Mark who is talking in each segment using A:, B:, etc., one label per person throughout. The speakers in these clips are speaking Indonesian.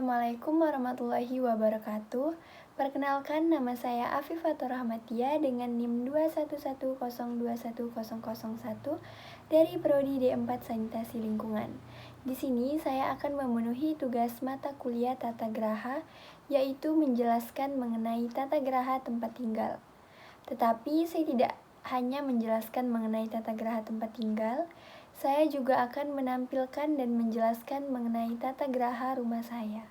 A: Assalamualaikum warahmatullahi wabarakatuh. Perkenalkan, nama saya Afifatur Rahmatia dengan NIM 211021001 dari Prodi D4 Sanitasi Lingkungan. Di sini saya akan memenuhi tugas mata kuliah Tata Graha, yaitu menjelaskan mengenai tata graha tempat tinggal. Tetapi saya tidak hanya menjelaskan mengenai tata graha tempat tinggal, saya juga akan menampilkan dan menjelaskan mengenai tata graha rumah saya.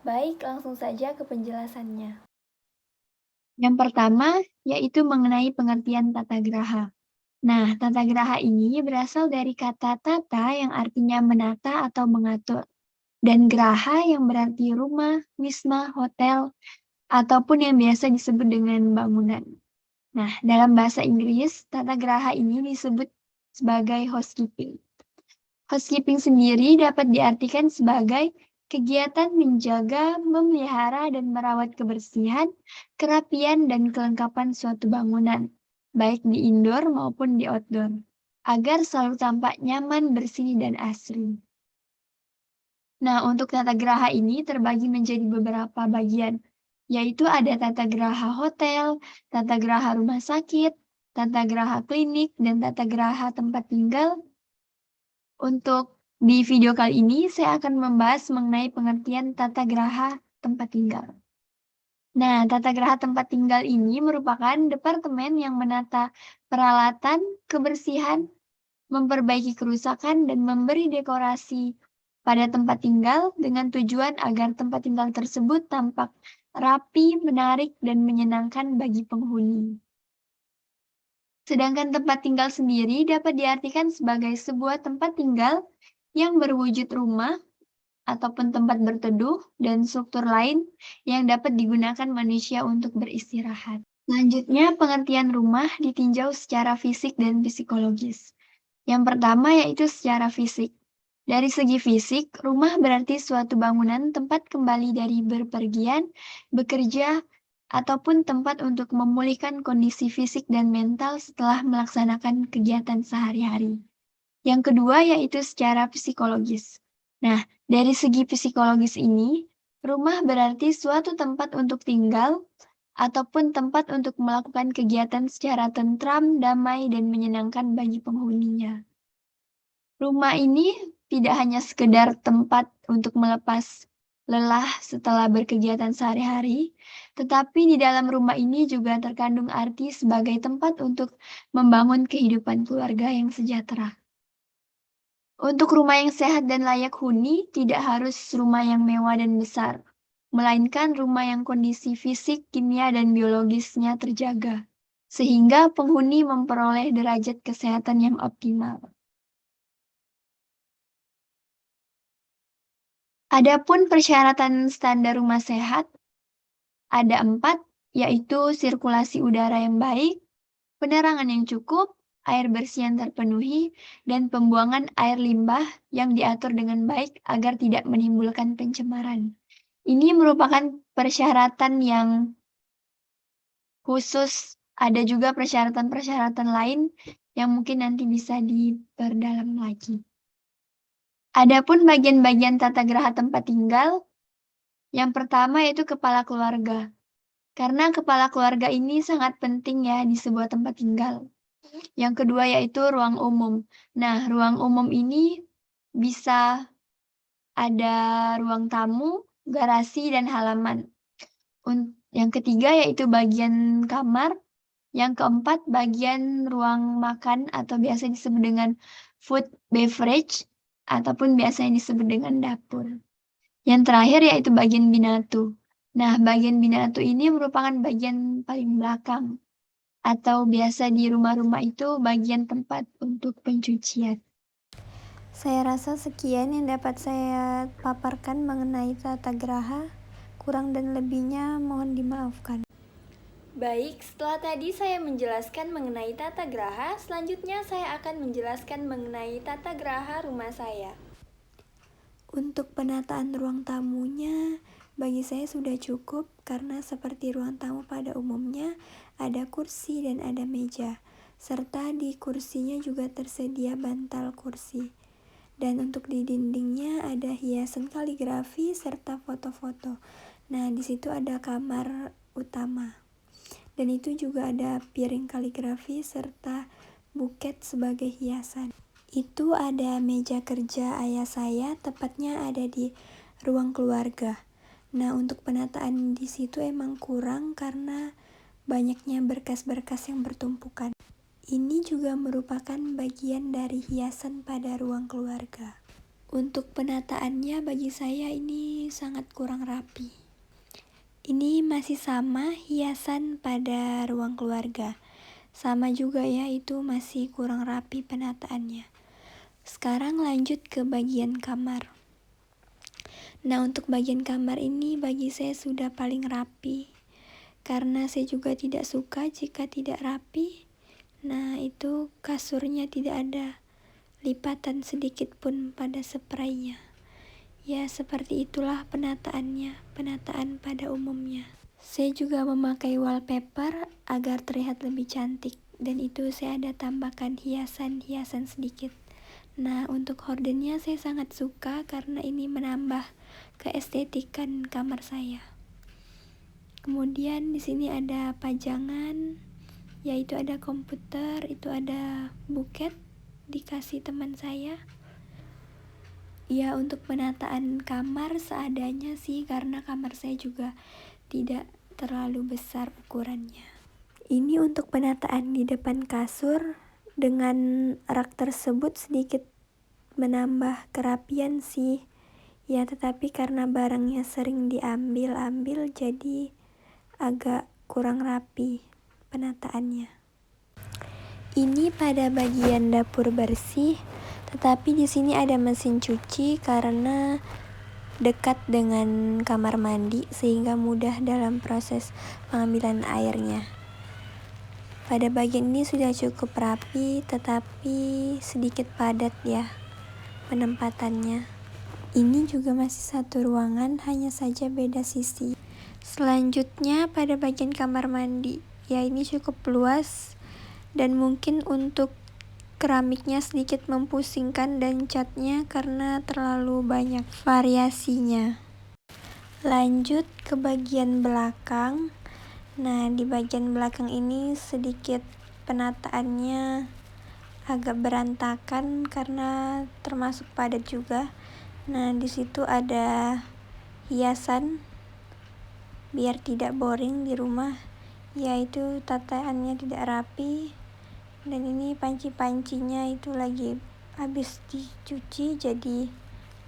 A: Baik, langsung saja ke penjelasannya.
B: Yang pertama, yaitu mengenai pengertian tata graha. Nah, tata graha ini berasal dari kata tata yang artinya menata atau mengatur, dan graha yang berarti rumah, wisma, hotel, ataupun yang biasa disebut dengan bangunan. Nah, dalam bahasa Inggris, tata graha ini disebut sebagai housekeeping. Housekeeping sendiri dapat diartikan sebagai kegiatan menjaga, memelihara, dan merawat kebersihan, kerapian, dan kelengkapan suatu bangunan, baik di indoor maupun di outdoor, agar selalu tampak nyaman, bersih, dan asri. Nah, untuk tata graha ini terbagi menjadi beberapa bagian, yaitu ada tata graha hotel, tata graha rumah sakit, tata graha klinik, dan tata graha tempat tinggal. Untuk di video kali ini, saya akan membahas mengenai pengertian tata graha tempat tinggal. Nah, tata graha tempat tinggal ini merupakan departemen yang menata peralatan, kebersihan, memperbaiki kerusakan, dan memberi dekorasi pada tempat tinggal dengan tujuan agar tempat tinggal tersebut tampak rapi, menarik, dan menyenangkan bagi penghuni. Sedangkan tempat tinggal sendiri dapat diartikan sebagai sebuah tempat tinggal yang berwujud rumah ataupun tempat berteduh dan struktur lain yang dapat digunakan manusia untuk beristirahat. Selanjutnya, pengertian rumah ditinjau secara fisik dan psikologis. Yang pertama yaitu secara fisik. Dari segi fisik, rumah berarti suatu bangunan tempat kembali dari berpergian, bekerja, ataupun tempat untuk memulihkan kondisi fisik dan mental setelah melaksanakan kegiatan sehari-hari. Yang kedua yaitu secara psikologis. Nah, dari segi psikologis ini, rumah berarti suatu tempat untuk tinggal ataupun tempat untuk melakukan kegiatan secara tentram, damai, dan menyenangkan bagi penghuninya. Rumah ini tidak hanya sekedar tempat untuk melepas lelah setelah berkegiatan sehari-hari, tetapi di dalam rumah ini juga terkandung arti sebagai tempat untuk membangun kehidupan keluarga yang sejahtera. Untuk rumah yang sehat dan layak huni, tidak harus rumah yang mewah dan besar, melainkan rumah yang kondisi fisik, kimia, dan biologisnya terjaga, sehingga penghuni memperoleh derajat kesehatan yang optimal. Adapun persyaratan standar rumah sehat, ada 4, yaitu sirkulasi udara yang baik, penerangan yang cukup, air bersih yang terpenuhi, dan pembuangan air limbah yang diatur dengan baik agar tidak menimbulkan pencemaran. Ini merupakan persyaratan yang khusus, ada juga persyaratan-persyaratan lain yang mungkin nanti bisa diperdalam lagi. Adapun bagian-bagian tata graha tempat tinggal, yang pertama yaitu kepala keluarga. Karena kepala keluarga ini sangat penting ya di sebuah tempat tinggal. Yang kedua yaitu ruang umum. Nah, ruang umum ini bisa ada ruang tamu, garasi, dan halaman. Yang ketiga yaitu bagian kamar. Yang keempat bagian ruang makan atau biasa disebut dengan food beverage ataupun biasanya disebut dengan dapur. Yang terakhir yaitu bagian binatu. Nah, bagian binatu ini merupakan bagian paling belakang atau biasa di rumah-rumah itu bagian tempat untuk pencucian.
A: Saya rasa sekian yang dapat saya paparkan mengenai tata graha. Kurang dan lebihnya mohon dimaafkan. Baik, setelah tadi saya menjelaskan mengenai tata graha, selanjutnya saya akan menjelaskan mengenai tata graha rumah saya. Untuk penataan ruang tamunya, bagi saya sudah cukup karena seperti ruang tamu pada umumnya, ada kursi dan ada meja, serta di kursinya juga tersedia bantal kursi. Dan untuk di dindingnya ada hiasan kaligrafi serta foto-foto. Nah, di situ ada kamar utama. Dan itu juga ada piring kaligrafi serta buket sebagai hiasan. Itu ada meja kerja ayah saya, tepatnya ada di ruang keluarga. Nah, untuk penataan di situ emang kurang karena banyaknya berkas-berkas yang bertumpukan. Ini juga merupakan bagian dari hiasan pada ruang keluarga. Untuk penataannya bagi saya ini sangat kurang rapi. Ini masih sama hiasan pada ruang keluarga. Sama juga ya, itu masih kurang rapi penataannya. Sekarang lanjut ke bagian kamar. Nah, untuk bagian kamar ini bagi saya sudah paling rapi. Karena saya juga tidak suka jika tidak rapi. Nah, itu kasurnya tidak ada lipatan sedikit pun pada spraynya. Ya, seperti itulah penataannya, penataan pada umumnya. Saya juga memakai wallpaper agar terlihat lebih cantik, dan itu saya ada tambahkan hiasan-hiasan sedikit. Nah, untuk hordennya saya sangat suka karena ini menambah keestetikan kamar saya. Kemudian di sini ada pajangan, yaitu ada komputer, itu ada buket dikasih teman saya. Ya, untuk penataan kamar seadanya sih, karena kamar saya juga tidak terlalu besar ukurannya. Ini untuk penataan di depan kasur. Dengan rak tersebut sedikit menambah kerapian sih. Ya, tetapi karena barangnya sering diambil-ambil jadi agak kurang rapi penataannya. Ini pada bagian dapur bersih, tetapi di sini ada mesin cuci karena dekat dengan kamar mandi sehingga mudah dalam proses pengambilan airnya. Pada bagian ini sudah cukup rapi, tetapi sedikit padat ya penempatannya. Ini juga masih satu ruangan, hanya saja beda sisi. Selanjutnya pada bagian kamar mandi, ya ini cukup luas dan mungkin untuk keramiknya sedikit mempusingkan dan catnya karena terlalu banyak variasinya. Lanjut ke bagian belakang. Nah, di bagian belakang ini sedikit penataannya agak berantakan karena termasuk padat juga. Nah, di situ ada hiasan biar tidak boring di rumah, yaitu tataannya tidak rapi. Dan ini panci-pancinya itu lagi habis dicuci jadi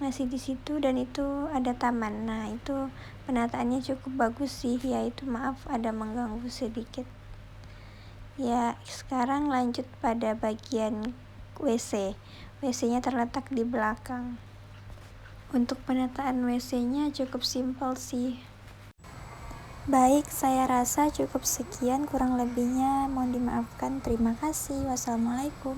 A: masih di situ, dan itu ada taman. Nah, itu penataannya cukup bagus sih, yaitu maaf ada mengganggu sedikit. Ya, sekarang lanjut pada bagian WC. WC-nya terletak di belakang. Untuk penataan WC-nya cukup simpel sih. Baik, saya rasa cukup sekian, kurang lebihnya mohon dimaafkan. Terima kasih. Wassalamualaikum.